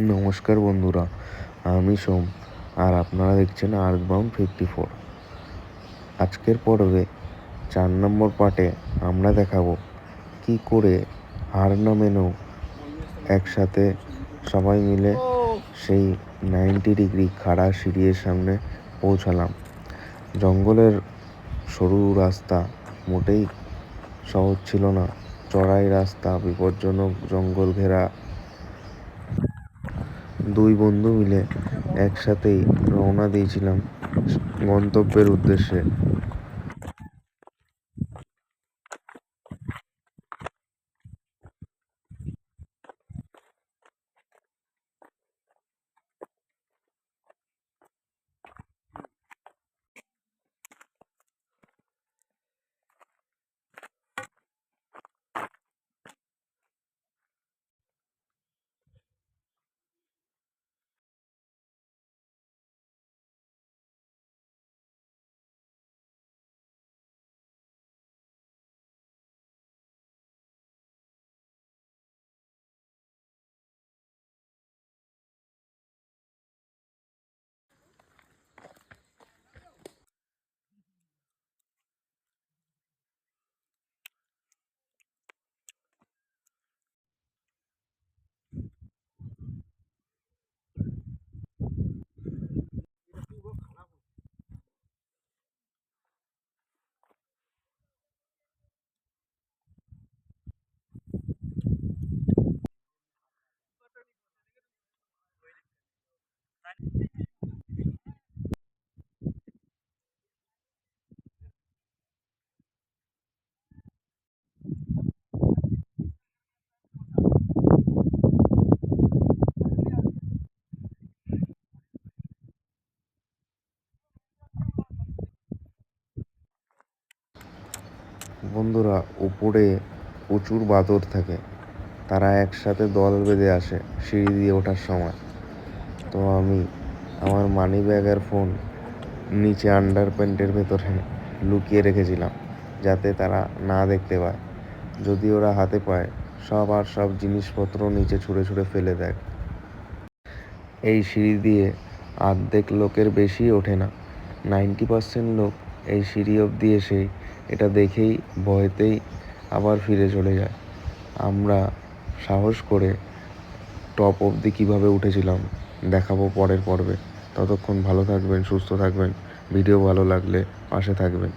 নমস্কার বন্ধুরা, আমি সোম আর আপনারা দেখছেন আর্থবাউন্ড 54। আজকের পর্বে 4 নম্বর পার্টে আমরা দেখাবো কি করে হার না মেনেও একসাথে সবাই মিলে সেই 90 ডিগ্রি খাড়া সিঁড়ির সামনে পৌঁছালাম। জঙ্গলের সরু রাস্তা মোটেই সহজ ছিল না, চড়াই রাস্তা, বিপজ্জনক জঙ্গল ঘেরা। দুই বন্ধু মিলে একসাথেই রওনা দিয়েছিলাম গন্তব্যের উদ্দেশ্যে। বন্ধুরা, উপরে প্রচুর বাদর থাকে, তারা একসাথে দল বেঁধে আসে সিঁড়ি দিয়ে ওঠার সময়। তো আমি আমার মানি ব্যাগ আর ফোন নিচে আন্ডার প্যান্টের ভেতরে লুকিয়ে রেখেছিলাম, যাতে তারা না দেখতে পায়। যদি ওরা হাতে পায়, সব জিনিসপত্র নিচে ছুঁড়ে ছুঁড়ে ফেলে দেয়। এই সিঁড়ি দিয়ে অর্ধেক লোকের বেশি ওঠে না। 90% লোক এই সিঁড়ি অবধি এসে এটা দেখেই ভয়তেই আবার ফিরে চলে যায়। আমরা সাহস করে টপ অবধি কীভাবে উঠেছিলাম দেখাবো পরের পর্বে। ততক্ষণ ভালো থাকবেন, সুস্থ থাকবেন। ভিডিও ভালো লাগলে পাশে থাকবেন।